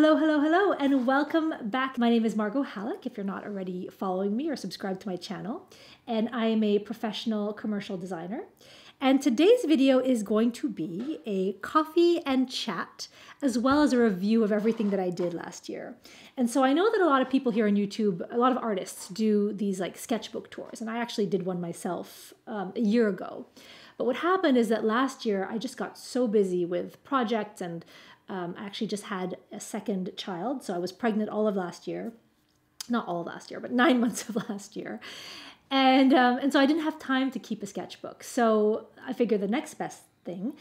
Hello, hello, hello, and welcome back. My name is Margot if you're not already following me or subscribed to my channel, and I am a professional commercial designer. And today's video is going to be a coffee and chat, as well as a review of everything that I did last year. And so I know that a lot of people here on YouTube, a lot of artists do these like sketchbook tours, and I actually did one myself a year ago. But what happened is that last year I just got so busy with projects and I actually just had a second child. So I was pregnant all of last year, not all of last year, but 9 months of last year. And so I didn't have time to keep a sketchbook. So I figured the next best thing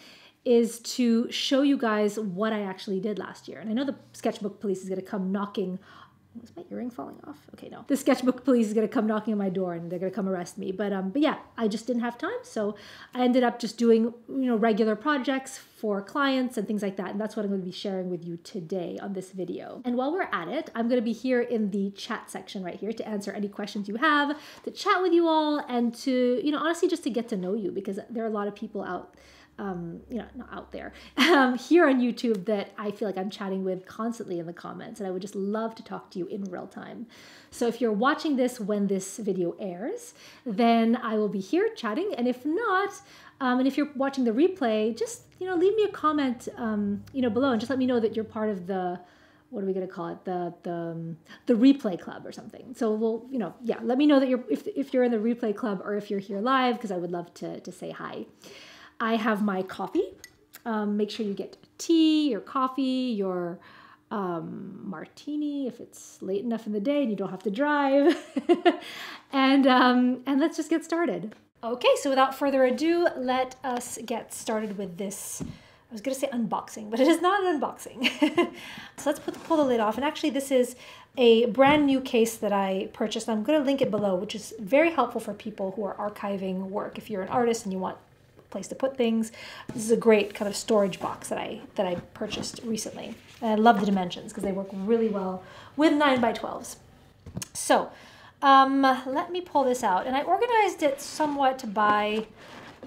is to show you guys what I actually did last year. And I know the sketchbook police is going to come knocking. Was my earring falling off? Okay, no. The sketchbook police is going to come knocking on my door and they're going to come arrest me. But yeah, I just didn't have time. So I ended up just doing, regular projects for clients and things like that. And that's what I'm going to be sharing with you today on this video. And while we're at it, I'm going to be here in the chat section right here to answer any questions you have, to chat with you all, and to, honestly, just to get to know you, because there are a lot of people out not out there, here on YouTube that I feel like I'm chatting with constantly in the comments, and I would just love to talk to you in real time. So if you're watching this when this video airs, then I will be here chatting, and if not, and if you're watching the replay, just, leave me a comment, below, and just let me know that you're part of the, what are we going to call it? The replay club or something. So we'll, yeah, let me know that if you're in the replay club or if you're here live, because I would love to say hi. I have my coffee. Make sure you get tea, your coffee, your martini if it's late enough in the day and you don't have to drive. and let's just get started. Okay, so without further ado, let us get started with this. I was going to say unboxing, but it is not an unboxing. So let's pull the lid off. And actually, this is a brand new case that I purchased. I'm going to link it below, which is very helpful for people who are archiving work. If you're an artist and you want place to put things, this is a great kind of storage box that I purchased recently. And I love the dimensions because they work really well with 9x12s. So let me pull this out, and I organized it somewhat by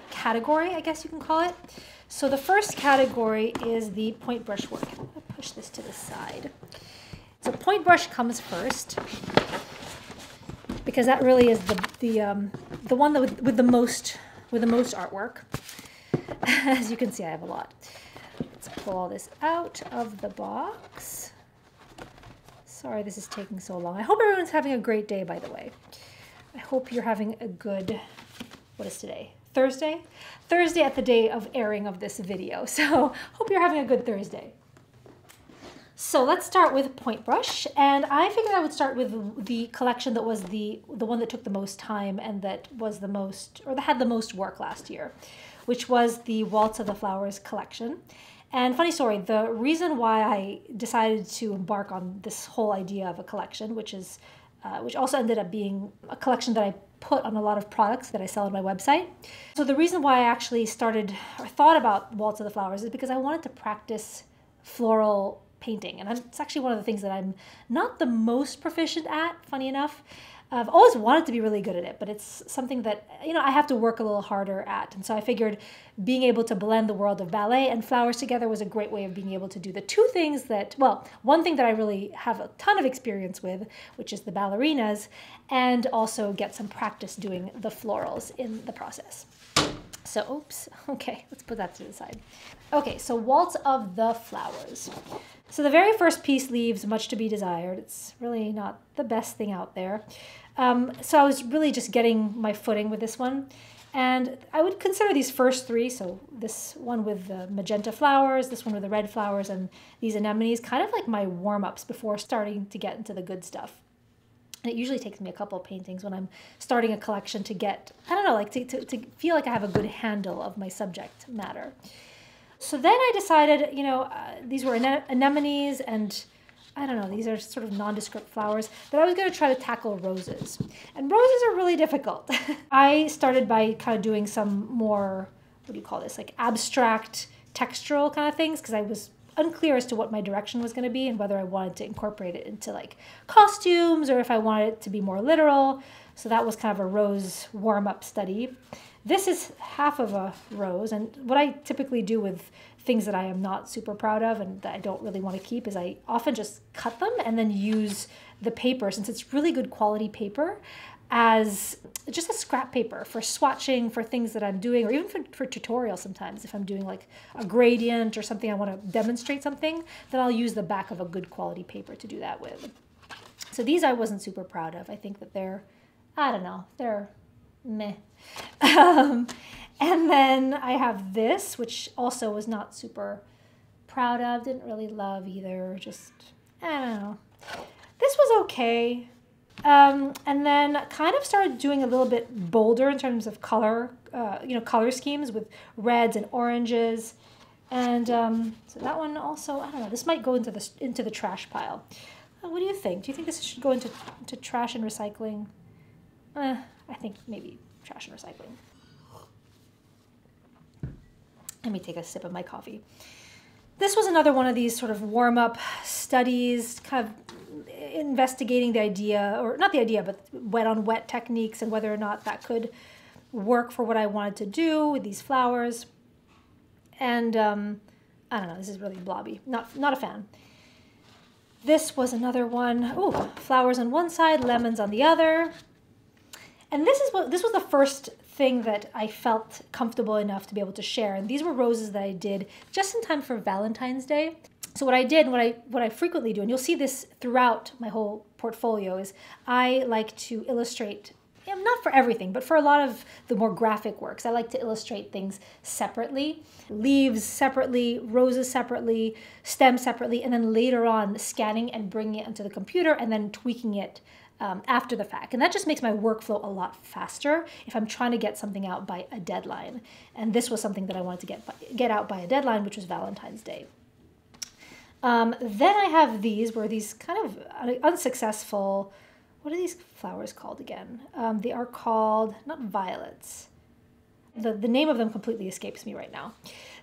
category, I guess you can call it. So the first category is the point brush work. I'm going to push this to the side. So point brush comes first, because that really is the one that with the most artwork. As you can see, I have a lot. Let's pull all this out of the box. Sorry this is taking so long. I hope everyone's having a great day, by the way. I hope you're having a good, what is today? Thursday? Thursday at the day of airing of this video. So hope you're having a good Thursday. So let's start with point brush, and I figured I would start with the collection that was the one that took the most time and that was the most, or that had the most work last year, which was the Waltz of the Flowers collection. And funny story, the reason why I decided to embark on this whole idea of a collection, which also ended up being a collection that I put on a lot of products that I sell on my website. So the reason why I actually started or thought about Waltz of the Flowers is because I wanted to practice floral painting, and it's actually one of the things that I'm not the most proficient at, funny enough. I've always wanted to be really good at it, but it's something that, I have to work a little harder at. And so I figured being able to blend the world of ballet and flowers together was a great way of being able to do the two things that, well, one thing that I really have a ton of experience with, which is the ballerinas, and also get some practice doing the florals in the process. So, oops, okay, let's put that to the side. Okay, so Waltz of the Flowers. So the very first piece leaves much to be desired. It's really not the best thing out there. So I was really just getting my footing with this one. And I would consider these first three, so this one with the magenta flowers, this one with the red flowers, and these anemones, kind of like my warm-ups before starting to get into the good stuff. And it usually takes me a couple of paintings when I'm starting a collection to get, I don't know, like to feel like I have a good handle of my subject matter. So then I decided, these were anemones, and I don't know, these are sort of nondescript flowers, that I was going to try to tackle roses. And roses are really difficult. I started by kind of doing some more, what do you call this, like abstract textural kind of things, because I was unclear as to what my direction was going to be and whether I wanted to incorporate it into like costumes or if I wanted it to be more literal. So that was kind of a rose warm-up study. This is half of a rose, and what I typically do with things that I am not super proud of and that I don't really want to keep is I often just cut them and then use the paper, since it's really good quality paper, as just a scrap paper for swatching, for things that I'm doing, or even for tutorials sometimes. If I'm doing like a gradient or something, I want to demonstrate something, then I'll use the back of a good quality paper to do that with. So these I wasn't super proud of. I think that they're, I don't know, they're meh. And then I have this, which also was not super proud of, didn't really love either, just, I don't know. This was okay. And then kind of started doing a little bit bolder in terms of color, color schemes with reds and oranges. And so that one also, I don't know, this might go into the trash pile. What do you think? Do you think this should go into trash and recycling? I think maybe trash and recycling. Let me take a sip of my coffee. This was another one of these sort of warm-up studies, kind of investigating the idea, or not the idea, but wet-on-wet techniques and whether or not that could work for what I wanted to do with these flowers. And I don't know, this is really blobby. Not a fan. This was another one. Ooh, flowers on one side, lemons on the other. And this was the first thing that I felt comfortable enough to be able to share. And these were roses that I did just in time for Valentine's Day. So what I did, what I frequently do, and you'll see this throughout my whole portfolio, is I like to illustrate, not for everything, but for a lot of the more graphic works, I like to illustrate things separately. Leaves separately, roses separately, stems separately, and then later on scanning and bringing it onto the computer and then tweaking it after the fact. And that just makes my workflow a lot faster if I'm trying to get something out by a deadline. And this was something that I wanted to get out by a deadline, which was Valentine's Day. Then I have these, where these kind of unsuccessful, what are these flowers called again? They are called, not violets. The name of them completely escapes me right now.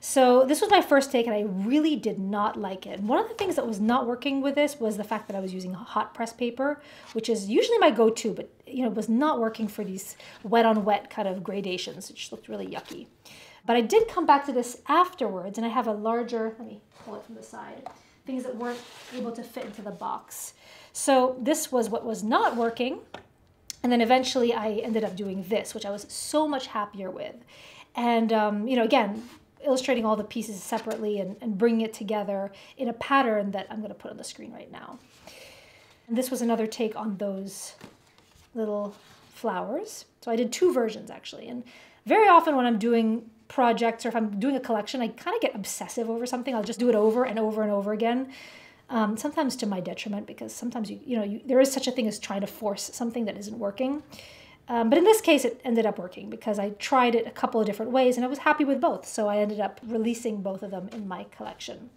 So this was my first take and I really did not like it. And one of the things that was not working with this was the fact that I was using hot press paper, which is usually my go-to, but it was not working for these wet on wet kind of gradations, which looked really yucky. But I did come back to this afterwards and I have a larger, let me pull it from the side, things that weren't able to fit into the box. So this was what was not working. And then eventually I ended up doing this, which I was so much happier with. And, again, illustrating all the pieces separately and bringing it together in a pattern that I'm going to put on the screen right now. And this was another take on those little flowers. So I did two versions, actually. And very often when I'm doing projects or if I'm doing a collection, I kind of get obsessive over something. I'll just do it over and over and over again. Sometimes to my detriment, because sometimes there is such a thing as trying to force something that isn't working. But in this case, it ended up working because I tried it a couple of different ways and I was happy with both. So I ended up releasing both of them in my collection.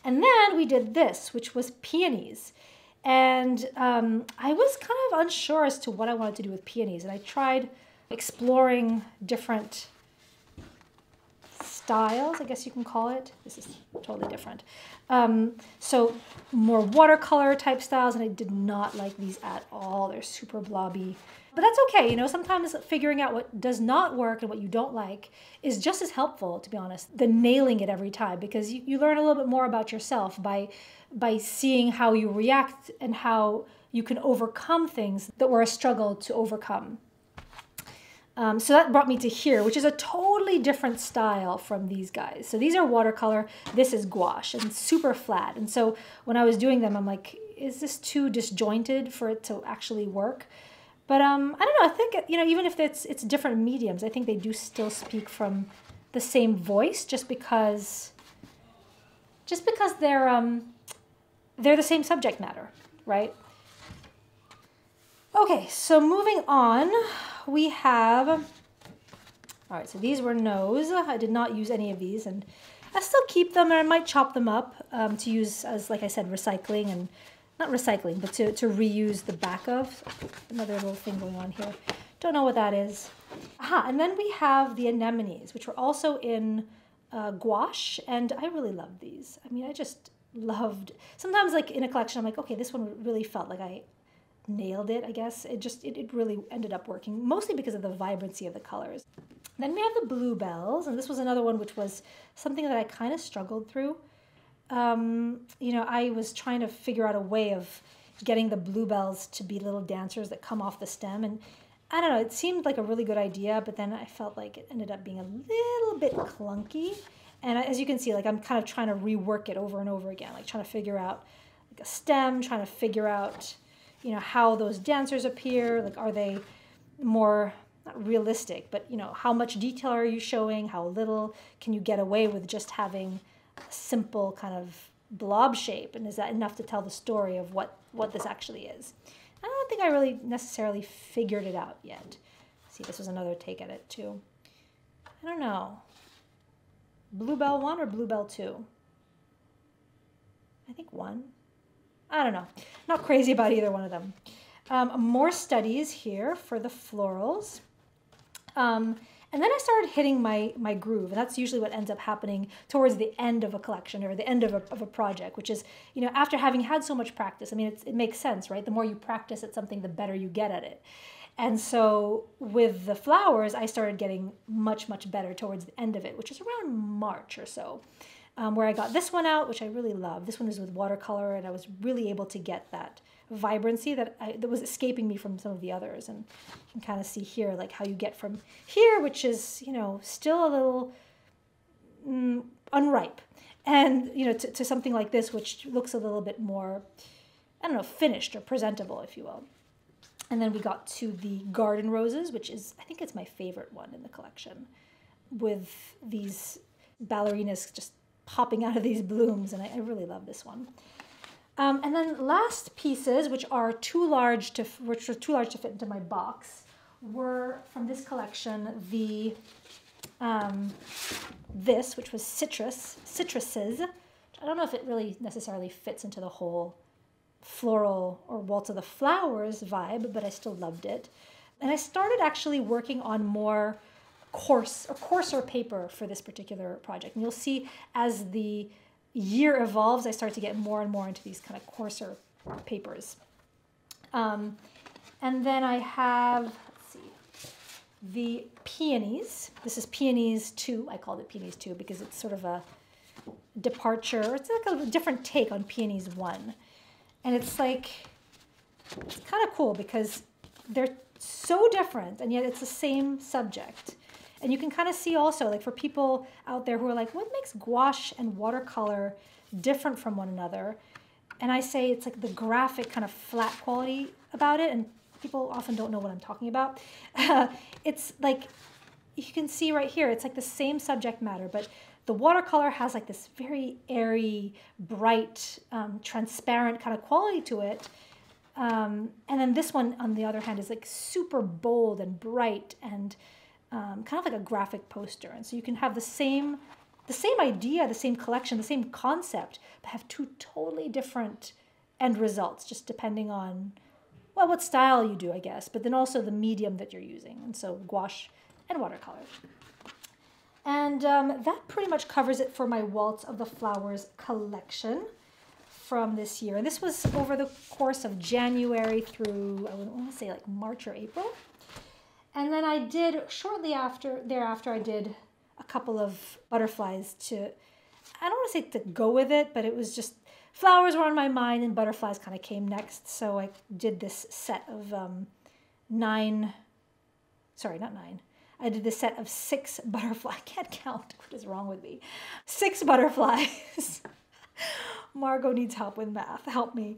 And then we did this, which was peonies. And I was kind of unsure as to what I wanted to do with peonies. And I tried exploring different styles, I guess you can call it. This is totally different. So more watercolor type styles, and I did not like these at all. They're super blobby. But that's okay, sometimes figuring out what does not work and what you don't like is just as helpful, to be honest, than nailing it every time, because you learn a little bit more about yourself by seeing how you react and how you can overcome things that were a struggle to overcome. So that brought me to here, which is a totally different style from these guys. So these are watercolor, this is gouache, and super flat. And so when I was doing them, I'm like, is this too disjointed for it to actually work? But I don't know, I think, even if it's different mediums, I think they do still speak from the same voice just because they're the same subject matter, right? Okay, so moving on, we have, all right, so these were no's. I did not use any of these, and I still keep them, and I might chop them up to use as, like I said, recycling, and not recycling, but to reuse the back of. Another little thing going on here. Don't know what that is. Aha, and then we have the anemones, which were also in gouache, and I really love these. I mean, I just loved, sometimes like in a collection, I'm like, okay, this one really felt like I nailed it, I guess. It really ended up working, mostly because of the vibrancy of the colors. Then we have the bluebells, and this was another one which was something that I kind of struggled through. You know, I was trying to figure out a way of getting the bluebells to be little dancers that come off the stem, and I don't know, it seemed like a really good idea, but then I felt like it ended up being a little bit clunky. And as you can see, like I'm kind of trying to rework it over and over again, like trying to figure out like a stem, trying to figure out, you know, how those dancers appear, like are they more, not realistic, but you know, how much detail are you showing, how little can you get away with just having a simple kind of blob shape, and is that enough to tell the story of what this actually is? I don't think I really necessarily figured it out yet. See, this was another take at it too. I don't know. Bluebell 1 or Bluebell 2? I think 1. I don't know. Not crazy about either one of them. More studies here for the florals. And then I started hitting my groove, and that's usually what ends up happening towards the end of a collection or the end of a project, which is, you know, after having had so much practice. I mean, it makes sense, right? The more you practice at something, the better you get at it. And so with the flowers, I started getting much, much better towards the end of it, which is around March or so, where I got this one out, which I really love. This one is with watercolor, and I was really able to get that vibrancy that was escaping me from some of the others. And you can kind of see here, like how you get from here, which is, you know, still a little unripe, and, you know, to something like this, which looks a little bit more, I don't know, finished or presentable, if you will. And then we got to the garden roses, which is, I think it's my favorite one in the collection, with these ballerinas just popping out of these blooms, and I really love this one. And then last pieces, which were too large to fit into my box, were from this collection. This, which was citruses. I don't know if it really necessarily fits into the whole floral or Waltz of the Flowers vibe, but I still loved it. And I started actually working on more coarser paper for this particular project. And you'll see as the year evolves, I start to get more and more into these kind of coarser papers. And then I have, let's see, the Peonies. This is Peonies 2. I called it Peonies 2 because it's sort of a departure. It's like a different take on Peonies 1. And it's like, it's kind of cool because they're so different, and yet it's the same subject. And you can kind of see also, like for people out there who are like, what makes gouache and watercolor different from one another? And I say it's like the graphic kind of flat quality about it, and people often don't know what I'm talking about. It's like, you can see right here, it's like the same subject matter, but the watercolor has like this very airy, bright, transparent kind of quality to it. And then this one, on the other hand, is like super bold and bright and kind of like a graphic poster. And so you can have the same idea, the same collection, the same concept, but have two totally different end results, just depending on, well, what style you do, I guess, but then also the medium that you're using. And so gouache and watercolor. And that pretty much covers it for my Waltz of the Flowers collection from this year. And this was over the course of January through, I want to say like March or April. And then I did, shortly thereafter, I did a couple of butterflies to, I don't want to say to go with it, but it was just, flowers were on my mind and butterflies kind of came next. So I did this set of I did this set of 6 butterflies. I can't count. What is wrong with me? 6 butterflies. Margot needs help with math. Help me.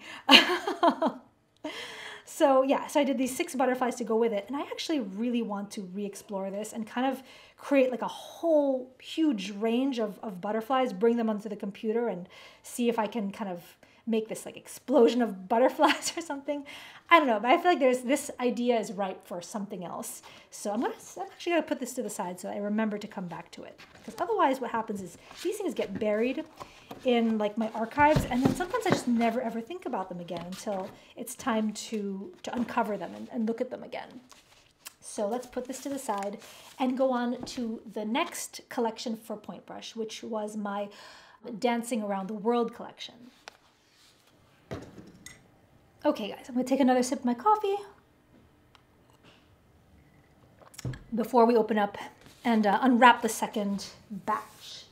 So yeah, so I did these 6 butterflies to go with it. And I actually really want to re-explore this and kind of create like a whole huge range of butterflies, bring them onto the computer and see if I can kind of make this like explosion of butterflies or something. I don't know, but I feel like this idea is ripe for something else. So I'm actually gonna put this to the side so I remember to come back to it. Because otherwise what happens is these things get buried in like my archives, and then sometimes I just never ever think about them again until it's time to uncover them and look at them again. So let's put this to the side and go on to the next collection for Point Brush, which was my Dancing Around the World collection. Okay guys, I'm gonna take another sip of my coffee before we open up and unwrap the second batch.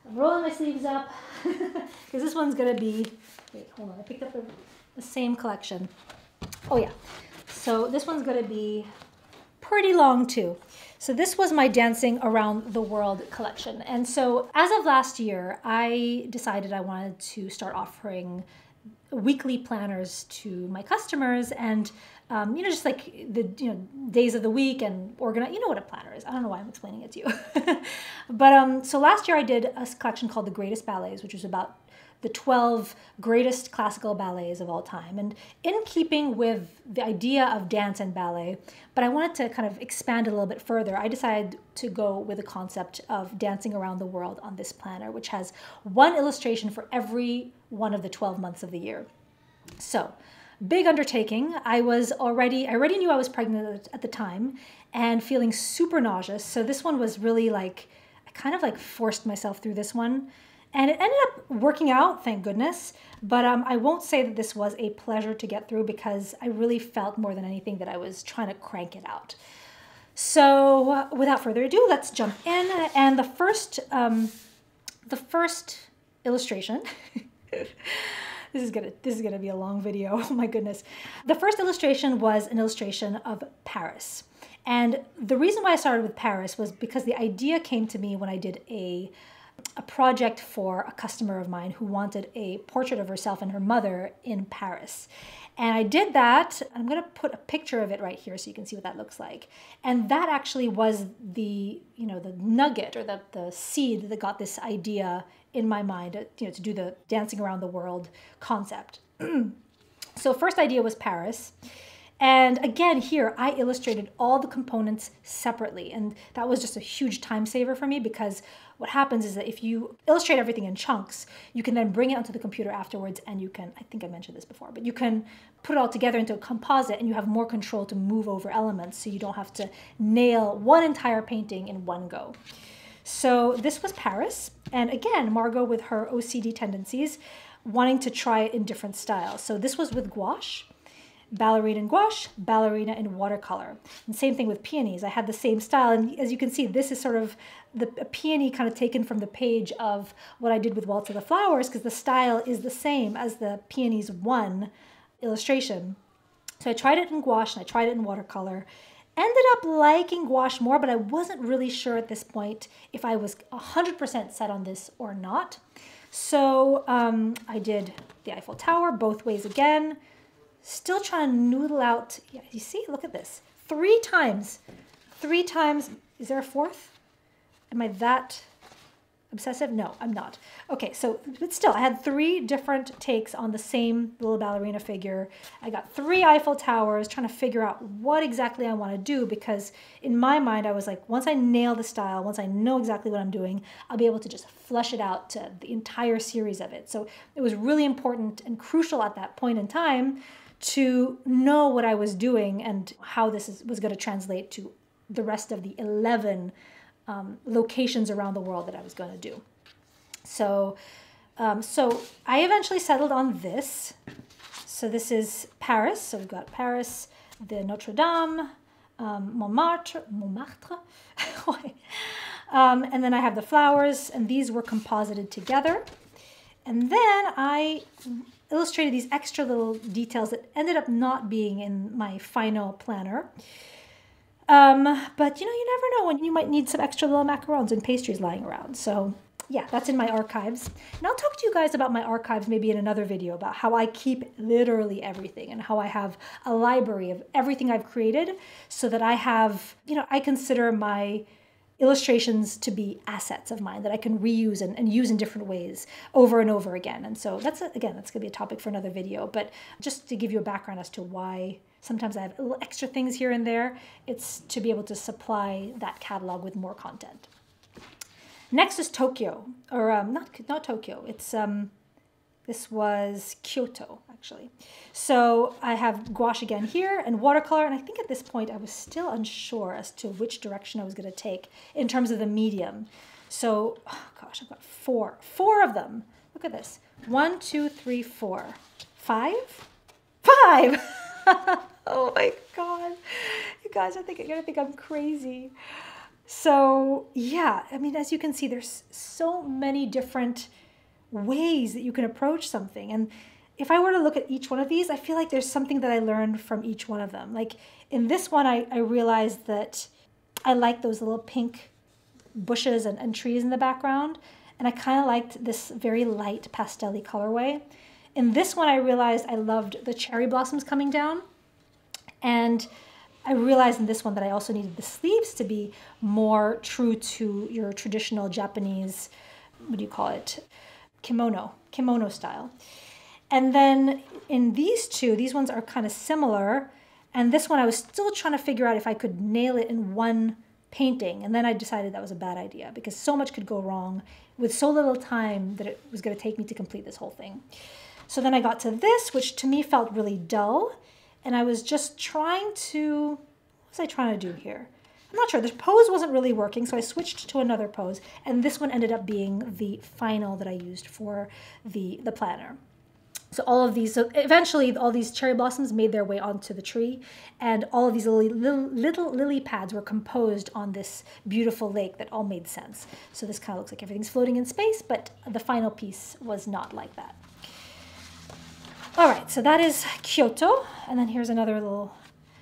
I'm rolling my sleeves up because this one's gonna be, wait, hold on, I picked up the same collection. Oh yeah, so this one's gonna be pretty long too. So this was my Dancing Around the World collection. And so as of last year, I decided I wanted to start offering weekly planners to my customers and just like the days of the week and organize. You know what a planner is. I don't know why I'm explaining it to you. But so last year I did a collection called The Greatest Ballets, which was about the 12 greatest classical ballets of all time. And in keeping with the idea of dance and ballet, but I wanted to kind of expand a little bit further, I decided to go with the concept of dancing around the world on this planner, which has one illustration for every one of the 12 months of the year. So, big undertaking. I already knew I was pregnant at the time and feeling super nauseous. So this one was really like, I kind of like forced myself through this one. And it ended up working out, thank goodness. But I won't say that this was a pleasure to get through because I really felt more than anything that I was trying to crank it out. So without further ado, let's jump in. And the first illustration, this is gonna be a long video, oh my goodness. The first illustration was an illustration of Paris. And the reason why I started with Paris was because the idea came to me when I did a project for a customer of mine who wanted a portrait of herself and her mother in Paris. And I did that. I'm going to put a picture of it right here so you can see what that looks like. And that actually was the nugget or the seed that got this idea in my mind, to do the dancing around the world concept. So first idea was Paris. And again, here I illustrated all the components separately. And that was just a huge time saver for me because what happens is that if you illustrate everything in chunks, you can then bring it onto the computer afterwards and you can, I think I mentioned this before, but you can put it all together into a composite and you have more control to move over elements so you don't have to nail one entire painting in one go. So this was Paris. And again, Margot with her OCD tendencies, wanting to try it in different styles. So this was with gouache. Ballerina in gouache, ballerina in watercolor. And same thing with peonies. I had the same style. And as you can see, this is sort of a peony kind of taken from the page of what I did with Waltz of the Flowers because the style is the same as the Peonies 1 illustration. So I tried it in gouache and I tried it in watercolor. Ended up liking gouache more, but I wasn't really sure at this point if I was 100% set on this or not. So I did the Eiffel Tower both ways again. Still trying to noodle out, yeah, you see, look at this. 3 times, is there a fourth? Am I that obsessive? No, I'm not. Okay, so, but still, I had 3 different takes on the same little ballerina figure. I got 3 Eiffel Towers, trying to figure out what exactly I want to do because in my mind, I was like, once I nail the style, once I know exactly what I'm doing, I'll be able to just flesh it out to the entire series of it. So it was really important and crucial at that point in time to know what I was doing and how this was going to translate to the rest of the 11 locations around the world that I was going to do. So, so I eventually settled on this. So this is Paris. So we've got Paris, the Notre Dame, Montmartre. And then I have the flowers, and these were composited together. And then I illustrated these extra little details that ended up not being in my final planner. But you never know when you might need some extra little macarons and pastries lying around. So yeah, that's in my archives. And I'll talk to you guys about my archives maybe in another video about how I keep literally everything and how I have a library of everything I've created so that I have, I consider my illustrations to be assets of mine that I can reuse and use in different ways over and over again. And so that's going to be a topic for another video, but just to give you a background as to why sometimes I have little extra things here and there, it's to be able to supply that catalog with more content. Next is Tokyo, or not Tokyo, it's this was Kyoto, actually. So I have gouache again here and watercolor, and I think at this point I was still unsure as to which direction I was going to take in terms of the medium. So, oh gosh, I've got four of them. Look at this. 1, 2, 3, 4, 5. 5. Oh my God. You guys are gonna think I'm crazy. So yeah, I mean, as you can see, there's so many different ways that you can approach something. And if I were to look at each one of these, I feel like there's something that I learned from each one of them. Like in this one, I realized that I like those little pink bushes and trees in the background. And I kind of liked this very light pastel-y colorway. In this one, I realized I loved the cherry blossoms coming down. And I realized in this one that I also needed the sleeves to be more true to your traditional Japanese, what do you call it? Kimono style. And then in these two, these ones are kind of similar. And this one, I was still trying to figure out if I could nail it in one painting. And then I decided that was a bad idea because so much could go wrong with so little time that it was going to take me to complete this whole thing. So then I got to this, which to me felt really dull. And I was just trying to, what was I trying to do here? I'm not sure. The pose wasn't really working, so I switched to another pose. And this one ended up being the final that I used for the planner. So all of these, so eventually all these cherry blossoms made their way onto the tree, and all of these little lily pads were composed on this beautiful lake that all made sense. So this kind of looks like everything's floating in space, but the final piece was not like that. All right, so that is Kyoto, and then here's another little,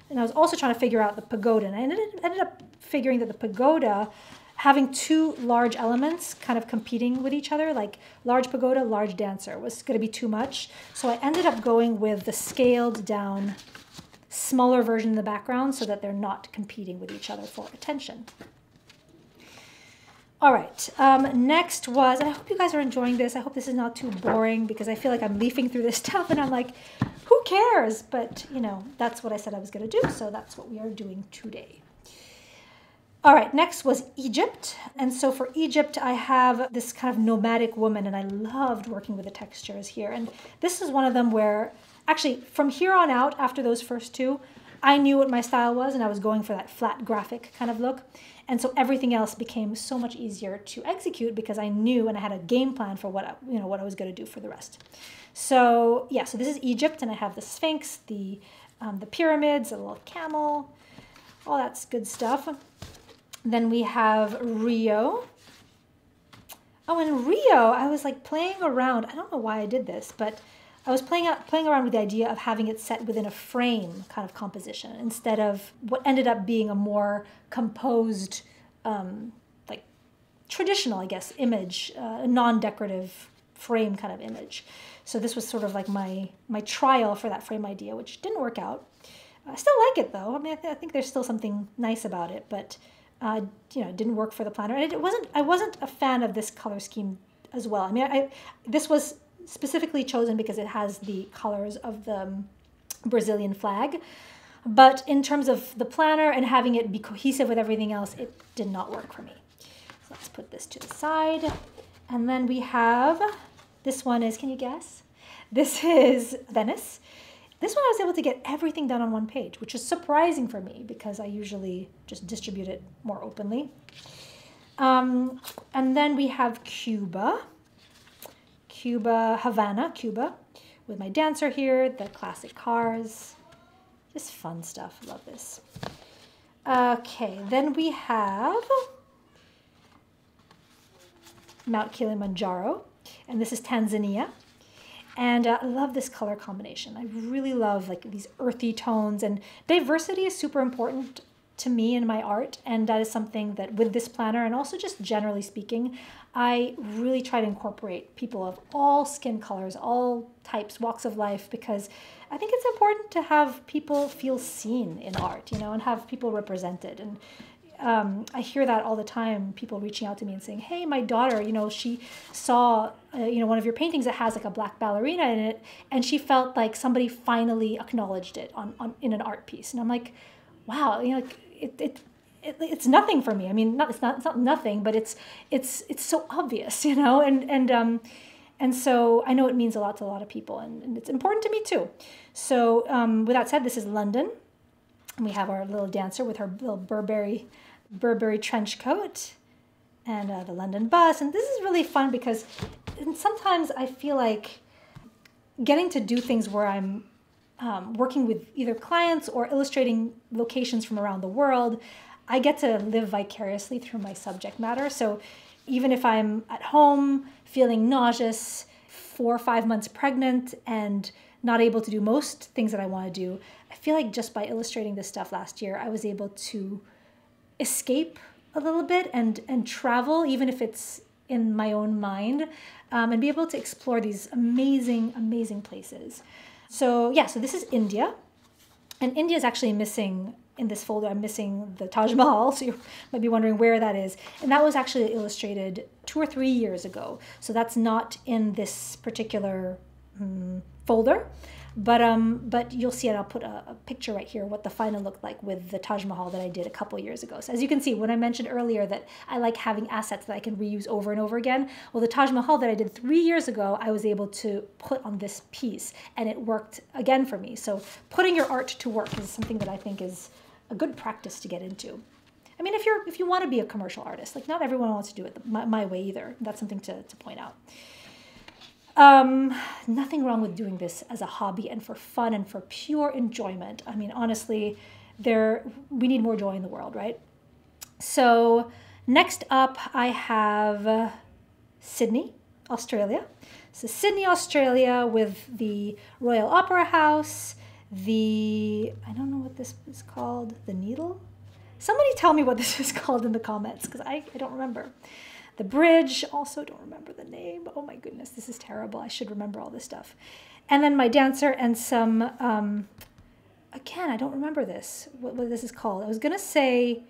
and I was also trying to figure out the pagoda, and I ended up figuring that the pagoda, having two large elements kind of competing with each other, like large pagoda, large dancer, was going to be too much. So I ended up going with the scaled down, smaller version in the background so that they're not competing with each other for attention. All right, next was, and I hope you guys are enjoying this. I hope this is not too boring because I feel like I'm leafing through this stuff and I'm like, who cares? But, you know, that's what I said I was going to do, so that's what we are doing today. All right, next was Egypt. And so for Egypt, I have this kind of nomadic woman, and I loved working with the textures here. And this is one of them where, actually, from here on out, after those first two, I knew what my style was, and I was going for that flat graphic kind of look. And so everything else became so much easier to execute because I knew and I had a game plan for what I was going to do for the rest. So yeah, so this is Egypt, and I have the Sphinx, the pyramids, a little camel, all that's good stuff. Then we have Rio. Oh, in Rio, I was like playing around. I don't know why I did this, but I was playing around with the idea of having it set within a frame kind of composition instead of what ended up being a more composed, like traditional, I guess, image, a non-decorative frame kind of image. So this was sort of like my trial for that frame idea, which didn't work out. I still like it though. I mean, I think there's still something nice about it, but it didn't work for the planner. And I wasn't a fan of this color scheme as well. I mean, this was specifically chosen because it has the colors of the Brazilian flag. But in terms of the planner and having it be cohesive with everything else, it did not work for me. So let's put this to the side. And then we have, this one is, can you guess? This is Venice. This one I was able to get everything done on one page, which is surprising for me because I usually just distribute it more openly. And then we have Cuba, Havana, Cuba, with my dancer here, the classic cars, just fun stuff. Love this. Okay, then we have Mount Kilimanjaro, and this is Tanzania. And I love this color combination. I really love like these earthy tones, and diversity is super important to me in my art. And that is something that with this planner, and also just generally speaking, I really try to incorporate people of all skin colors, all types, walks of life, because I think it's important to have people feel seen in art, and have people represented. And I hear that all the time, people reaching out to me and saying, hey, my daughter, she saw, one of your paintings that has like a black ballerina in it, and she felt like somebody finally acknowledged it in an art piece. And I'm like, wow, it's nothing for me. I mean, it's not nothing, but it's so obvious, and so I know it means a lot to a lot of people, and it's important to me too. So with that said, this is London, and we have our little dancer with her little Burberry trench coat, and the London bus. And this is really fun because sometimes I feel like getting to do things where I'm working with either clients or illustrating locations from around the world, I get to live vicariously through my subject matter. So even if I'm at home feeling nauseous, 4 or 5 months pregnant, and not able to do most things that I want to do, I feel like just by illustrating this stuff last year, I was able to escape a little bit and travel, even if it's in my own mind, and be able to explore these amazing, amazing places. So yeah, so this is India. And India is actually missing in this folder. I'm missing the Taj Mahal, so you might be wondering where that is. And that was actually illustrated 2 or 3 years ago. So that's not in this particular folder. But you'll see it. I'll put a picture right here, what the final looked like with the Taj Mahal that I did a couple years ago. So as you can see, when I mentioned earlier that I like having assets that I can reuse over and over again, well, the Taj Mahal that I did 3 years ago, I was able to put on this piece, and it worked again for me. So putting your art to work is something that I think is a good practice to get into. I mean, if you want to be a commercial artist, like not everyone wants to do it my way either. That's something to point out. Nothing wrong with doing this as a hobby and for fun and for pure enjoyment. I mean, honestly, we need more joy in the world, right? So next up, I have Sydney, Australia. So Sydney, Australia, with the Royal Opera House, I don't know what this is called, the Needle? Somebody tell me what this is called in the comments, because I don't remember. The bridge, also don't remember the name. Oh my goodness, this is terrible. I should remember all this stuff. And then my dancer and some, again, I don't remember this, what this is called. I was going to say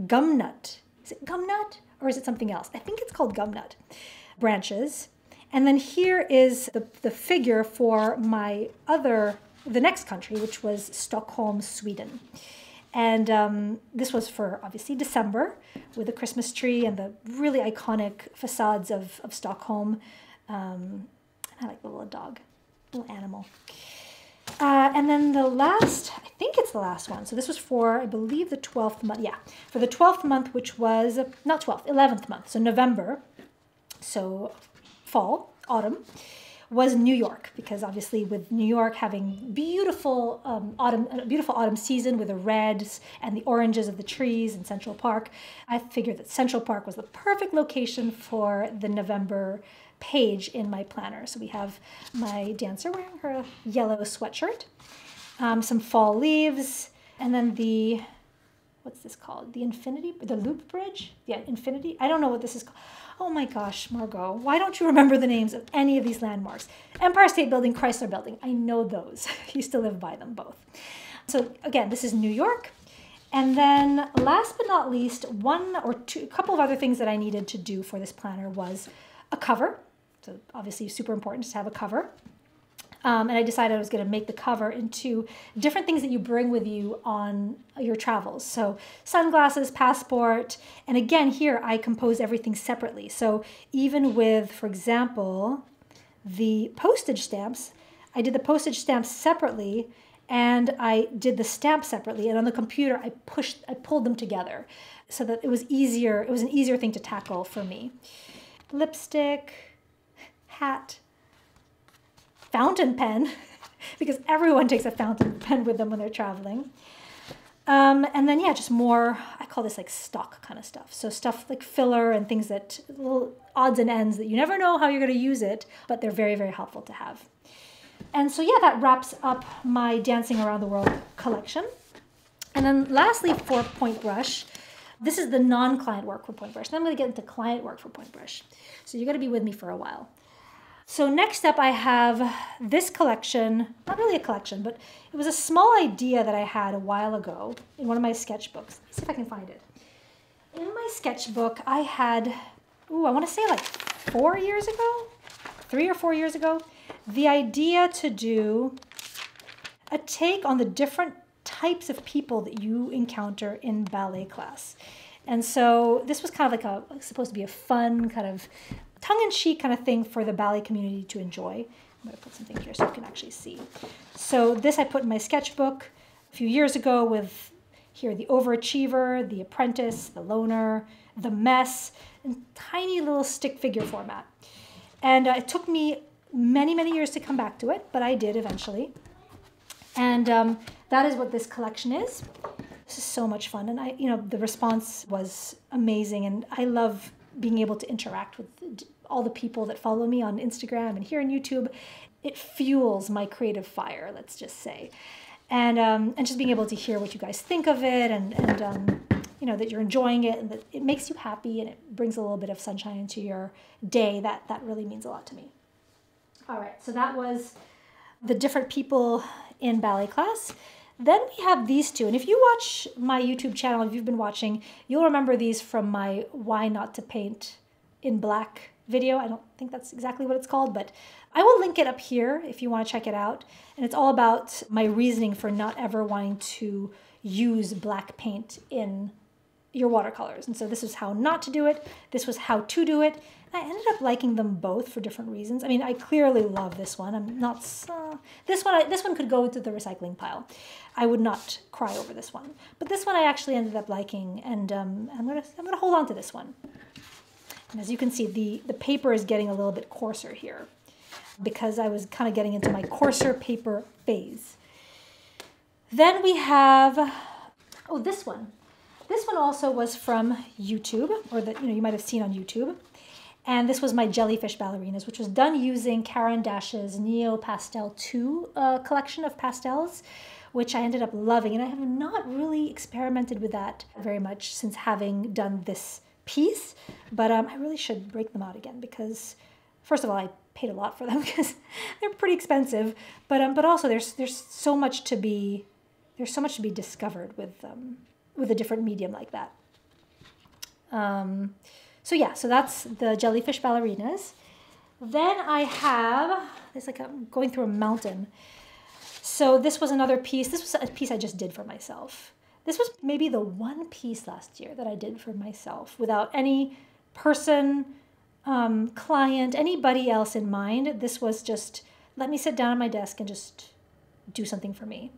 gumnut. Is it gumnut or is it something else? I think it's called gumnut. Branches. And then here is the figure for the next country, which was Stockholm, Sweden. And this was for, obviously, December with the Christmas tree and the really iconic facades of Stockholm. And I like the little dog, little animal. And then the last, I think it's the last one. So this was for, I believe, the 12th month. Yeah, for the 12th month, which was, not 12th, 11th month. So November, so fall, autumn, was New York, because obviously with New York having beautiful autumn season with the reds and the oranges of the trees in Central Park, I figured that Central Park was the perfect location for the November page in my planner. So we have my dancer wearing her yellow sweatshirt, some fall leaves, and then what's this called? The Loop Bridge? Yeah, Infinity. I don't know what this is called. Oh my gosh, Margot, why don't you remember the names of any of these landmarks? Empire State Building, Chrysler Building. I know those. I used to live by them both. So again, this is New York. And then last but not least, a couple of other things that I needed to do for this planner was a cover. So obviously super important to have a cover. And I decided I was going to make the cover into different things that you bring with you on your travels. So sunglasses, passport, and again, here I compose everything separately. So even with, for example, the postage stamps, I did the postage stamps separately and I did the stamp separately. And on the computer, I pulled them together so that it was easier. It was an easier thing to tackle for me. Lipstick, hat, fountain pen, because everyone takes a fountain pen with them when they're traveling. And then, yeah, just more, I call this like stock kind of stuff. So stuff like filler and things that, little odds and ends that you never know how you're going to use it, but they're very, very helpful to have. And so, yeah, that wraps up my Dancing Around the World collection. And then lastly, for Point Brush, this is the non-client work for Point Brush. Then I'm going to get into client work for Point Brush. So you're going to be with me for a while. So next up I have this collection, not really a collection, but it was a small idea that I had a while ago in one of my sketchbooks. Let's see if I can find it. In my sketchbook I had, I want to say like 4 years ago, 3 or 4 years ago, the idea to do a take on the different types of people that you encounter in ballet class. And so this was kind of like supposed to be a fun kind of tongue-in-cheek kind of thing for the ballet community to enjoy. I'm going to put something here so you can actually see. So this I put in my sketchbook a few years ago with here the overachiever, the apprentice, the loner, the mess, in tiny little stick figure format. And it took me many, many years to come back to it, but I did eventually. And that is what this collection is. This is so much fun. And the response was amazing. And I love being able to interact with all the people that follow me on Instagram and here on YouTube. It fuels my creative fire, let's just say. And just being able to hear what you guys think of it and that you're enjoying it and that it makes you happy and it brings a little bit of sunshine into your day, that really means a lot to me. All right, so that was the different people in ballet class. Then we have these two. And if you watch my YouTube channel, if you've been watching, you'll remember these from my Why Not to Paint in Black video. I don't think that's exactly what it's called, but I will link it up here if you want to check it out. And it's all about my reasoning for not ever wanting to use black paint in your watercolors. And so this is how not to do it. This was how to do it. And I ended up liking them both for different reasons. I mean, I clearly love this one. I'm not this one could go into the recycling pile. I would not cry over this one. But this one I actually ended up liking, and I'm gonna hold on to this one. And as you can see, the paper is getting a little bit coarser here because I was kind of getting into my coarser paper phase. Then we have, this one. This one also was from YouTube, or that you might have seen on YouTube. And this was my Jellyfish Ballerinas, which was done using Caran d'Ache's Neo Pastel 2 collection of pastels, which I ended up loving. And I have not really experimented with that very much since having done this piece, but I really should break them out again because, first of all, I paid a lot for them because they're pretty expensive, but also there's so much to be discovered with a different medium like that. So that's the Jellyfish Ballerinas. Then I have, it's like I'm going through a mountain. So this was another piece. This was a piece I just did for myself. This was maybe the one piece last year that I did for myself without any person, client, anybody else in mind. This was just, let me sit down at my desk and just do something for me.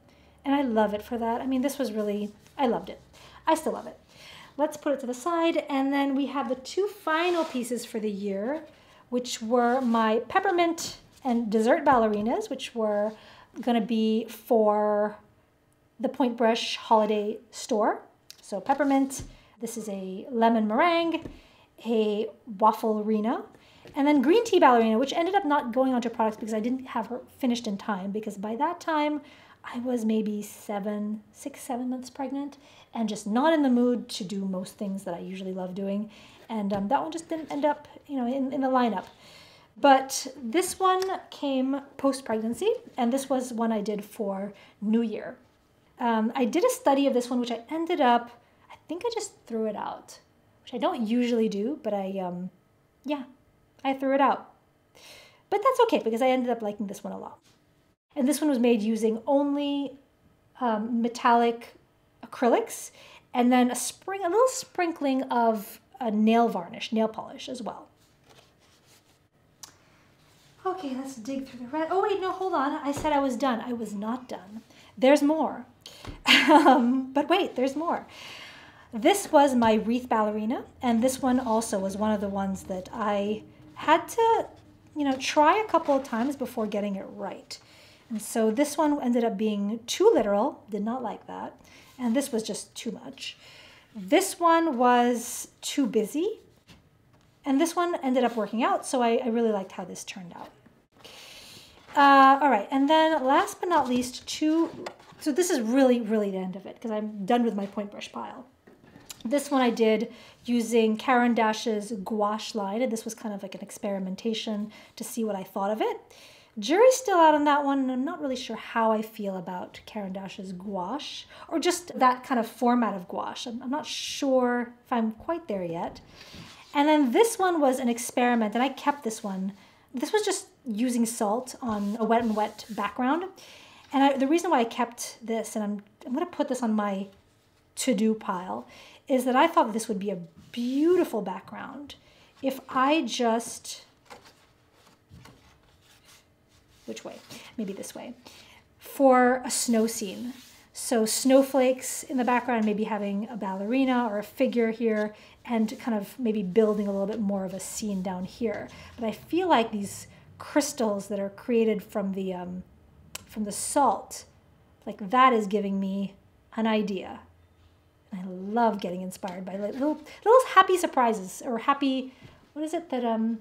And I love it for that. I mean, this was really, I loved it. I still love it. Let's put it to the side. And then we have the two final pieces for the year, which were my peppermint and dessert ballerinas, which were going to be for the Point Brush holiday store. So peppermint, this is a lemon meringue, a waffle-rina, and then green tea ballerina, which ended up not going onto products because I didn't have her finished in time, because by that time I was maybe 6, 7 months pregnant and just not in the mood to do most things that I usually love doing. And that one just didn't end up, in the lineup. But this one came post-pregnancy, and this was one I did for New Year. I did a study of this one, which I ended up, I think I just threw it out, which I don't usually do, but I threw it out. But that's okay, because I ended up liking this one a lot. And this one was made using only metallic acrylics, and then a little sprinkling of nail varnish, nail polish as well. Okay, let's dig through the red. Oh wait, no, hold on. I said I was done. I was not done. There's more. But wait, there's more. This was my wreath ballerina, and this one also was one of the ones that I had to, try a couple of times before getting it right. And so this one ended up being too literal, did not like that, and this was just too much. This one was too busy, and this one ended up working out, so I really liked how this turned out. All right, and then last but not least, so this is really, really the end of it, because I'm done with my point brush pile. This one I did using Caran d'Ache's gouache line, and this was kind of like an experimentation to see what I thought of it. Jury's still out on that one, and I'm not really sure how I feel about Caran d'Ache's gouache, or just that kind of format of gouache. I'm not sure if I'm quite there yet. And then this one was an experiment, and I kept this one. This was just using salt on a wet and wet background. And the reason why I kept this, and I'm going to put this on my to-do pile, is that I thought this would be a beautiful background if I just, which way? Maybe this way, for a snow scene. So snowflakes in the background, maybe having a ballerina or a figure here, and kind of maybe building a little bit more of a scene down here. But I feel like these crystals that are created from the salt like that is giving me an idea. I love getting inspired by little happy surprises, or happy, what is it that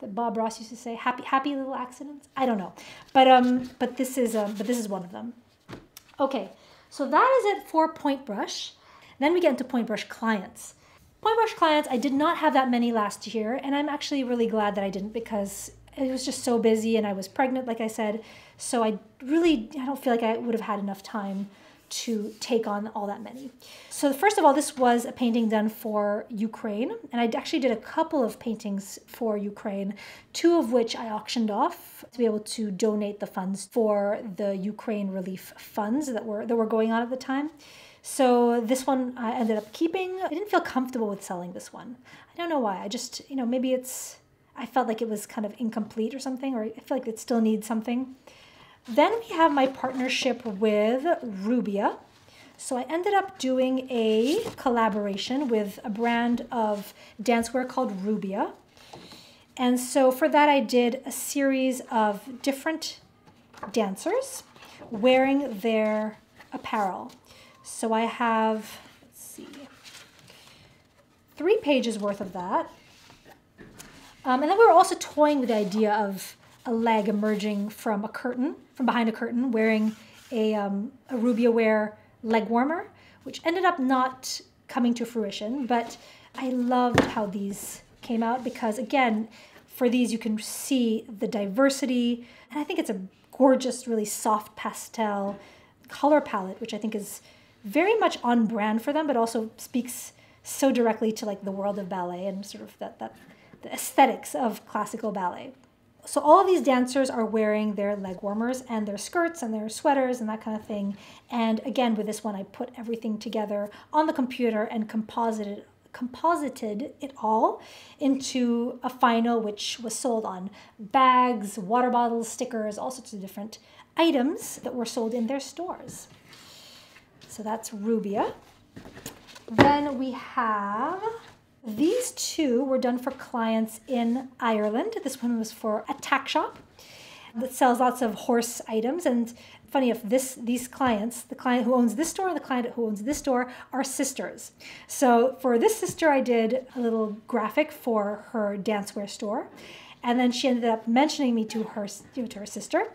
Bob Ross used to say? Happy little accidents? I don't know. But this is one of them. Okay, so that is it for point brush. Then we get into point brush clients. Point brush clients, I did not have that many last year, and I'm actually really glad that I didn't, because it was just so busy and I was pregnant, like I said. So I don't feel like I would have had enough time to take on all that many. So first of all, this was a painting done for Ukraine, and I actually did a couple of paintings for Ukraine, 2 of which I auctioned off to be able to donate the funds for the Ukraine relief funds that were going on at the time. So this one I ended up keeping. I didn't feel comfortable with selling this one. I don't know why. I just, maybe I felt like it was kind of incomplete or something, or I feel like it still needs something. Then we have my partnership with Rubia. So I ended up doing a collaboration with a brand of dancewear called Rubia. And so for that, I did a series of different dancers wearing their apparel. So I have, let's see, 3 pages worth of that. And then we were also toying with the idea of a leg emerging from behind a curtain, wearing a Rubia wear leg warmer, which ended up not coming to fruition. But I loved how these came out, because again, for these you can see the diversity, and I think it's a gorgeous, really soft pastel color palette, which I think is very much on brand for them, but also speaks so directly to like the world of ballet and sort of the aesthetics of classical ballet. So all of these dancers are wearing their leg warmers and their skirts and their sweaters and that kind of thing. And again, with this one, I put everything together on the computer and composited it all into a final, which was sold on bags, water bottles, stickers, all sorts of different items that were sold in their stores. So that's Rubia. Then we have these 2 were done for clients in Ireland. This one was for a tack shop that sells lots of horse items. And funny enough, these clients, the client who owns this store and the client who owns this store, are sisters. So for this sister, I did a little graphic for her dancewear store. And then she ended up mentioning me to her sister.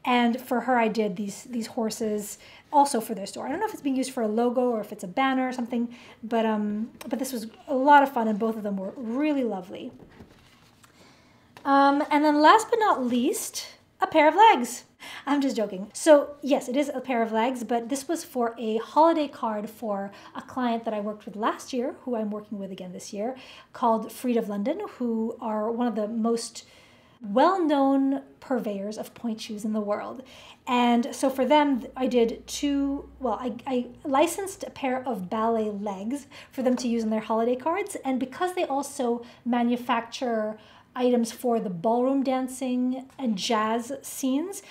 And for her, I did these horses also for their store. I don't know if it's being used for a logo or if it's a banner or something, but this was a lot of fun, and both of them were really lovely. And then last but not least, a pair of legs. I'm just joking. So yes, it is a pair of legs, but this was for a holiday card for a client that I worked with last year, who I'm working with again this year, called Freed of London, who are one of the most well-known purveyors of point shoes in the world. And so for them, I did I licensed a pair of ballet legs for them to use in their holiday cards. And because they also manufacture items for the ballroom dancing and jazz scenes,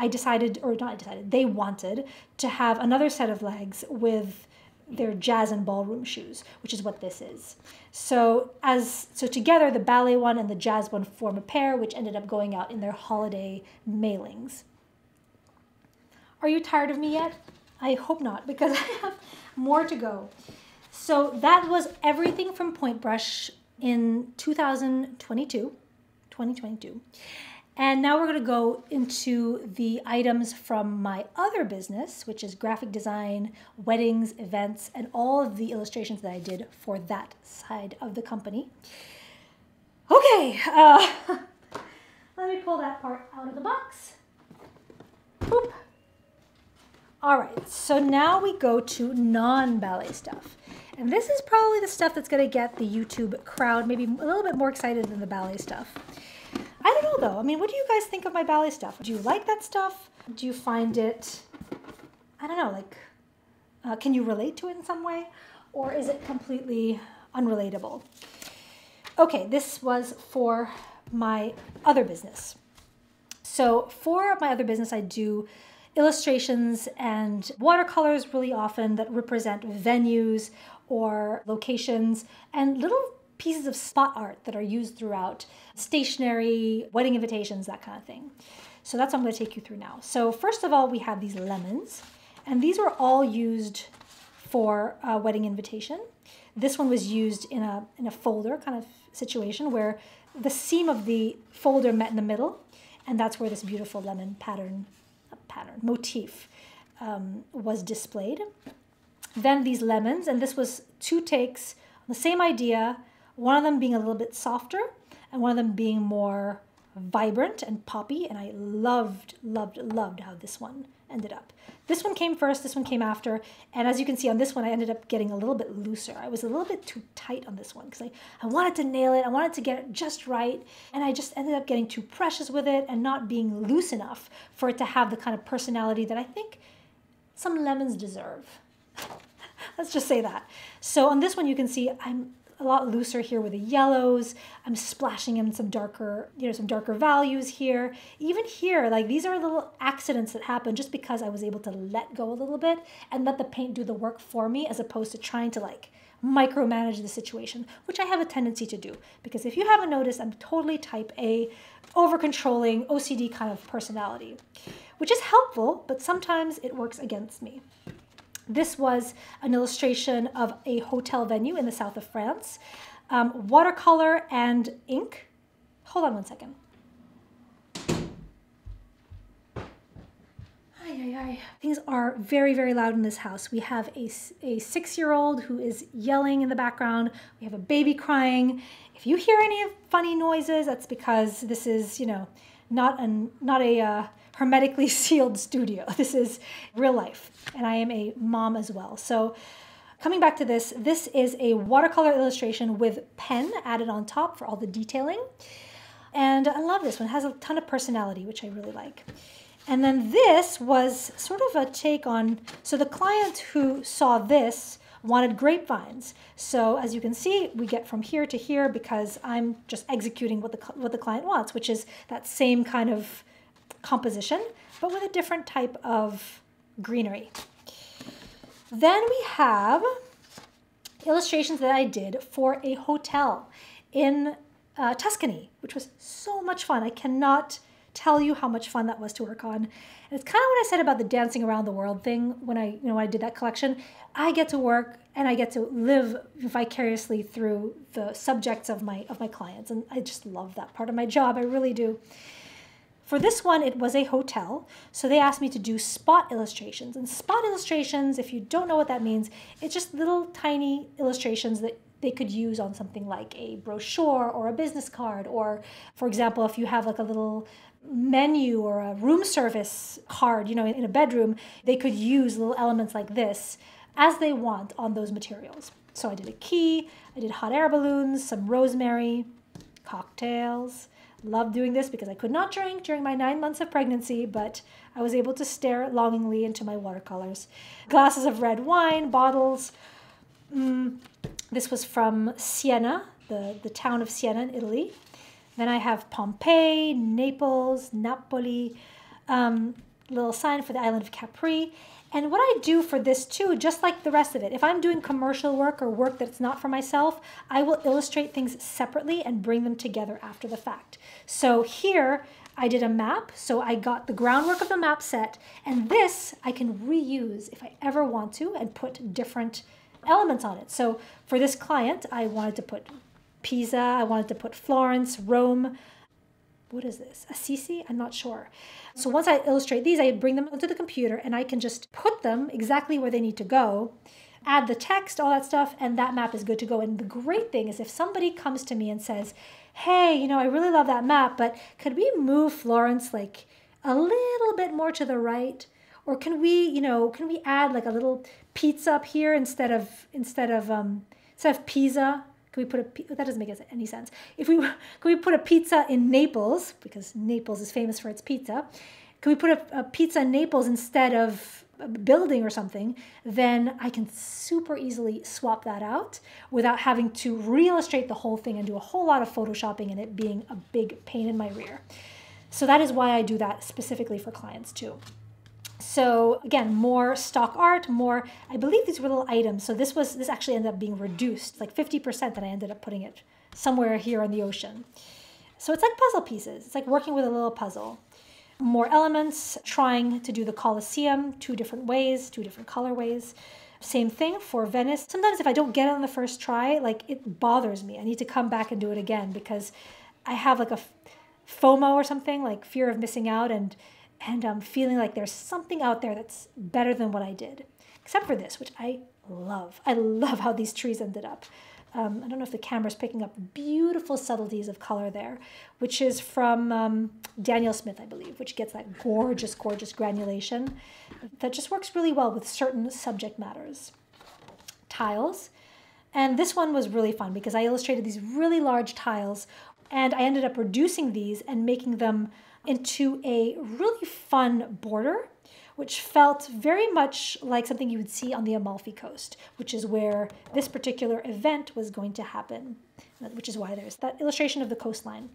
they wanted to have another set of legs with their jazz and ballroom shoes, which is what this is. So together, the ballet one and the jazz one form a pair, which ended up going out in their holiday mailings. Are you tired of me yet? I hope not, because I have more to go. So that was everything from Point Brush in 2022. And now we're going to go into the items from my other business, which is graphic design, weddings, events, and all of the illustrations that I did for that side of the company. Okay, let me pull that part out of the box. Boop. All right, so now we go to non-ballet stuff. And this is probably the stuff that's going to get the YouTube crowd maybe a little bit more excited than the ballet stuff. I don't know, though. I mean, what do you guys think of my ballet stuff? Do you like that stuff? Do you find it, I don't know, like, can you relate to it in some way? Or is it completely unrelatable? Okay, this was for my other business. So for my other business, I do illustrations and watercolors really often that represent venues or locations, and little pieces of spot art that are used throughout stationery, wedding invitations, that kind of thing. So that's what I'm going to take you through now. So first of all, we have these lemons. And these were all used for a wedding invitation. This one was used in a folder kind of situation where the seam of the folder met in the middle, and that's where this beautiful lemon motif was displayed. Then these lemons, and this was 2 takes on the same idea, one of them being a little bit softer and one of them being more vibrant and poppy, and I loved how this one ended up. This one came first, this one came after, and as you can see on this one, I ended up getting a little bit looser. I was a little bit too tight on this one because I wanted to nail it, I wanted to get it just right, and I just ended up getting too precious with it and not being loose enough for it to have the kind of personality that I think some lemons deserve. Let's just say that. So on this one, you can see I'm a lot looser here with the yellows. I'm splashing in some darker, some darker values here. Even here, like these are little accidents that happen just because I was able to let go a little bit and let the paint do the work for me, as opposed to trying to like micromanage the situation, which I have a tendency to do. Because if you haven't noticed, I'm totally type A, over-controlling, OCD kind of personality, which is helpful, but sometimes it works against me. This was an illustration of a hotel venue in the south of France. Watercolor and ink. Hold on one second. Things are very, very loud in this house. We have a 6-year-old who is yelling in the background. We have a baby crying. If you hear any funny noises, that's because this is, not a hermetically sealed studio. This is real life, and I am a mom as well. So coming back to this is a watercolor illustration with pen added on top for all the detailing. And I love this one. It has a ton of personality, which I really like. And then this was sort of a take on, so the client who saw this wanted grapevines. So as you can see, we get from here to here because I'm just executing what the client wants, which is that same kind of composition, but with a different type of greenery. Then we have illustrations that I did for a hotel in Tuscany, which was so much fun. I cannot tell you how much fun that was to work on. And it's kind of what I said about the dancing around the world thing when I did that collection. I get to work and I get to live vicariously through the subjects of my clients, and I just love that part of my job. I really do. For this one, it was a hotel, so they asked me to do spot illustrations. And spot illustrations, if you don't know what that means, it's just little tiny illustrations that they could use on something like a brochure or a business card, or, for example, if you have like a little menu or a room service card, in a bedroom, they could use little elements like this as they want on those materials. So I did a key, I did hot air balloons, some rosemary, cocktails. Loved doing this because I could not drink during my 9 months of pregnancy, but I was able to stare longingly into my watercolors. Glasses of red wine, bottles. This was from Siena, the town of Siena in Italy. Then I have Pompeii, Naples, Napoli, little sign for the island of Capri. And what I do for this too, just like the rest of it, if I'm doing commercial work or work that's not for myself, I will illustrate things separately and bring them together after the fact. So here I did a map, so I got the groundwork of the map set, and this I can reuse if I ever want to and put different elements on it. So for this client, I wanted to put Pisa, I wanted to put Florence, Rome. What is this? Assisi? I'm not sure. So once I illustrate these, I bring them onto the computer and I can just put them exactly where they need to go, add the text, all that stuff, and that map is good to go. And the great thing is if somebody comes to me and says, hey, I really love that map, but could we move Florence like a little bit more to the right? Or can we add like a little pizza up here instead of Pisa? Can we put that doesn't make any sense. Can we put a pizza in Naples, because Naples is famous for its pizza? Can we put a pizza in Naples instead of a building or something? Then I can super easily swap that out without having to re-illustrate the whole thing and do a whole lot of photoshopping and it being a big pain in my rear. So that is why I do that specifically for clients too. So again, more stock art, I believe these were little items. So this actually ended up being reduced, like 50%, that I ended up putting it somewhere here on the ocean. So it's like puzzle pieces. It's like working with a little puzzle. more elements, trying to do the Colosseum 2 different ways, 2 different colorways. Same thing for Venice. Sometimes if I don't get it on the first try, like it bothers me. I need to come back and do it again because I have like a FOMO or something, like fear of missing out, and I'm feeling like there's something out there that's better than what I did. Except for this, which I love. I love how these trees ended up. I don't know if the camera's picking up beautiful subtleties of color there, which is from Daniel Smith, I believe, which gets that gorgeous, gorgeous granulation that just works really well with certain subject matters. Tiles. And this one was really fun because I illustrated these really large tiles, and I ended up reducing these and making them into a really fun border, which felt very much like something you would see on the Amalfi Coast, which is where this particular event was going to happen, which is why there's that illustration of the coastline.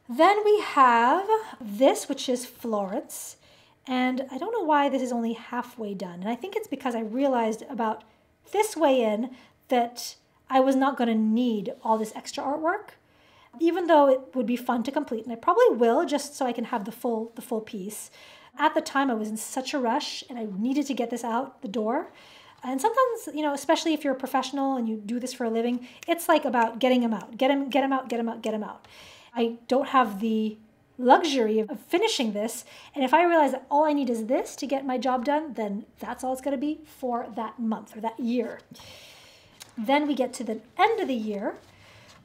Then we have this, which is Florence, and I don't know why this is only halfway done, and I think it's because I realized about this way in that I was not going to need all this extra artwork, even though it would be fun to complete, and I probably will, just so I can have the full piece. At the time, I was in such a rush, and I needed to get this out the door. And sometimes, you know, especially if you're a professional and you do this for a living, it's like about getting them out. Get them out. I don't have the luxury of finishing this, and if I realize that all I need is this to get my job done, then that's all it's going to be for that month or that year. Then we get to the end of the year,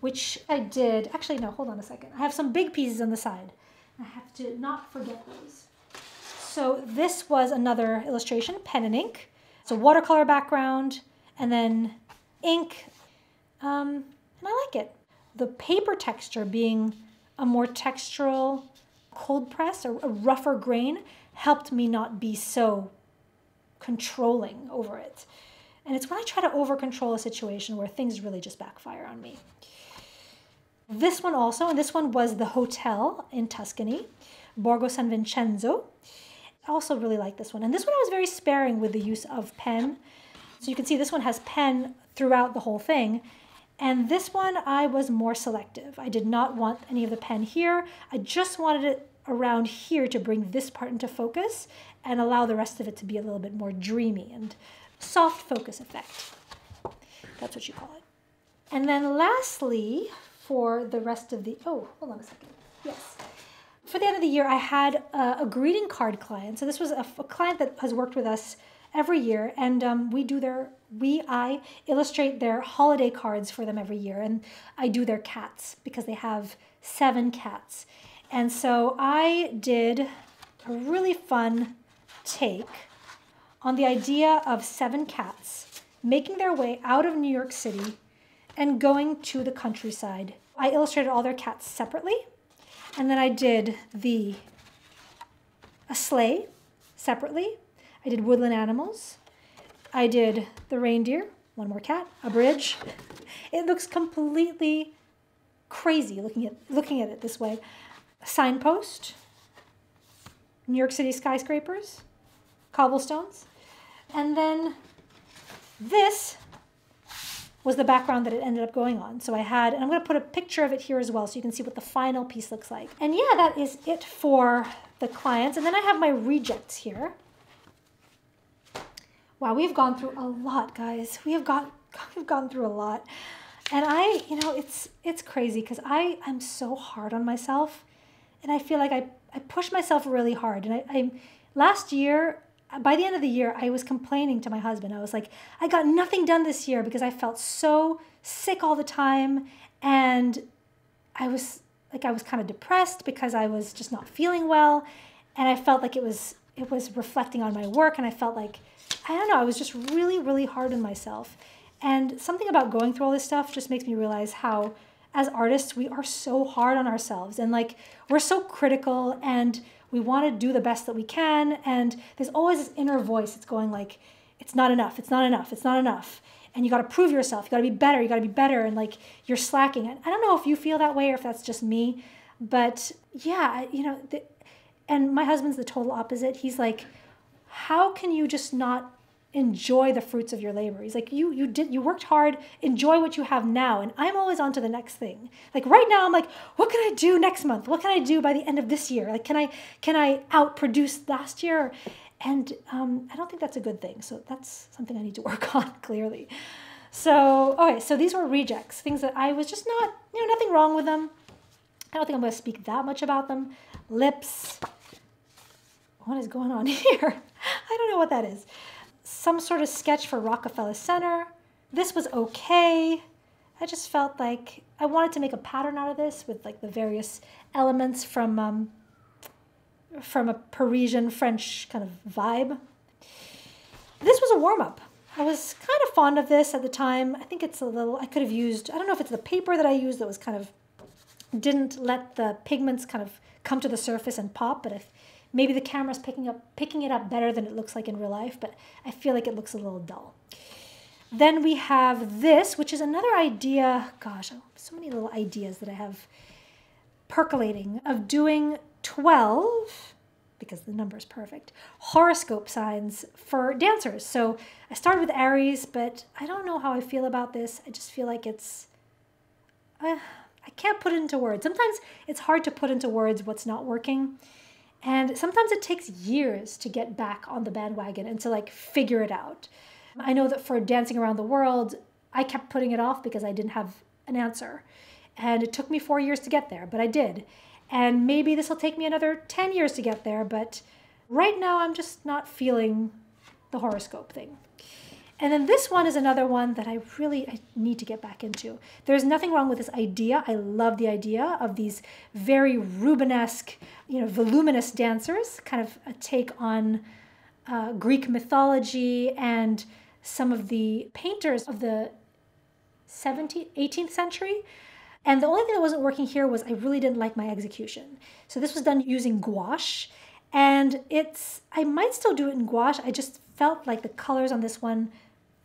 which I did. Actually, no, hold on a second. I have some big pieces on the side. I have to not forget those. So this was another illustration, pen and ink. So watercolor background, and then ink, and I like it. The paper texture being a more textural cold press, a rougher grain, helped me not be so controlling over it. And it's when I try to over-control a situation where things really just backfire on me. This one also, and this one was the hotel in Tuscany, Borgo San Vincenzo. I also really like this one. And this one I was very sparing with the use of pen. So you can see this one has pen throughout the whole thing. And this one I was more selective. I did not want any of the pen here. I just wanted it around here to bring this part into focus and allow the rest of it to be a little bit more dreamy and soft focus effect. That's what you call it. And then lastly, for the rest of the, oh, hold on a second. Yes. For the end of the year, I had a greeting card client. So this was a client that has worked with us every year, and I illustrate their holiday cards for them every year, and I do their cats because they have 7 cats. And so I did a really fun take on the idea of 7 cats making their way out of New York City and going to the countryside. I illustrated all their cats separately. And then I did a sleigh separately. I did woodland animals. I did the reindeer, 1 more cat, a bridge. It looks completely crazy looking at it this way. A signpost, New York City skyscrapers, cobblestones. And then this was the background that it ended up going on. So I had, and I'm going to put a picture of it here as well so you can see what the final piece looks like. And yeah, that is it for the clients. And then I have my rejects here. Wow, we've gone through a lot, guys. We've gone through a lot. And it's crazy because I'm so hard on myself. And I feel like I push myself really hard. And last year, by the end of the year, I was complaining to my husband. I was like, I got nothing done this year because I felt so sick all the time. And I was kind of depressed because I was just not feeling well. And I felt like it was reflecting on my work. And I felt like, I don't know, I was just really, really hard on myself. And something about going through all this stuff just makes me realize how, as artists, we are so hard on ourselves. And like, we're so critical, and we want to do the best that we can, and there's always this inner voice that's going like, it's not enough, it's not enough, it's not enough. And you got to prove yourself, you got to be better, and like you're slacking. And I don't know if you feel that way or if that's just me, but yeah, and my husband's the total opposite. He's like, how can you just not enjoy the fruits of your labor. He's like, you worked hard, enjoy what you have now. And I'm always on to the next thing. Like right now, I'm like, what can I do next month? What can I do by the end of this year? Like, can I outproduce last year? And I don't think that's a good thing. So that's something I need to work on, clearly. So, okay, so these were rejects, things that I was just not, nothing wrong with them. I don't think I'm going to speak that much about them. Lips. What is going on here? I don't know what that is. Some sort of sketch for Rockefeller Center. This was okay. I just felt like I wanted to make a pattern out of this with like the various elements from a Parisian French kind of vibe. This was a warm-up. I was kind of fond of this at the time. I think it's a little, I could have used, I don't know if it's the paper that I used that was kind of, didn't let the pigments kind of come to the surface and pop, but if maybe the camera's picking it up better than it looks like in real life, but I feel like it looks a little dull. Then we have this, which is another idea, gosh, so many little ideas that I have percolating, of doing 12, because the number is perfect, horoscope signs for dancers. So I started with Aries, but I don't know how I feel about this. I just feel like it's, I can't put it into words. Sometimes it's hard to put into words what's not working. And sometimes it takes years to get back on the bandwagon and to like figure it out. I know that for Dancing Around the World, I kept putting it off because I didn't have an answer. And it took me 4 years to get there, but I did. And maybe this will take me another 10 years to get there, but right now I'm just not feeling the horoscope thing. And then this one is another one that I need to get back into. There's nothing wrong with this idea. I love the idea of these very Rubenesque, voluminous dancers, kind of a take on Greek mythology and some of the painters of the 18th century. And the only thing that wasn't working here was I really didn't like my execution. So this was done using gouache. And I might still do it in gouache. I just felt like the colors on this one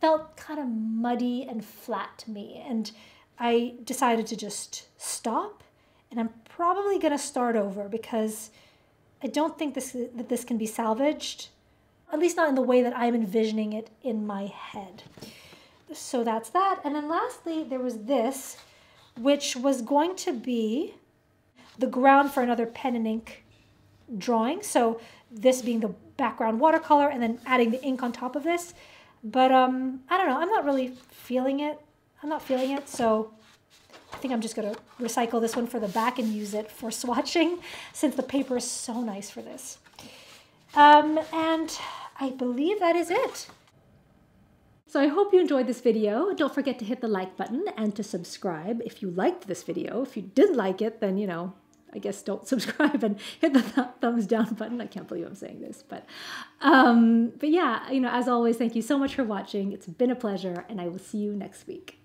felt kind of muddy and flat to me. And I decided to just stop. And I'm probably going to start over because I don't think that this can be salvaged, at least not in the way that I'm envisioning it in my head. So that's that. And then lastly, there was this, which was going to be the ground for another pen and ink drawing. So this being the background watercolor and then adding the ink on top of this. But I don't know. I'm not really feeling it. I'm not feeling it. So I think I'm just going to recycle this one for the back and use it for swatching since the paper is so nice for this. And I believe that is it. So I hope you enjoyed this video. Don't forget to hit the like button and to subscribe if you liked this video. If you didn't like it, then, I guess don't subscribe and hit the thumbs down button. I can't believe I'm saying this, but yeah, as always, thank you so much for watching. It's been a pleasure, and I will see you next week.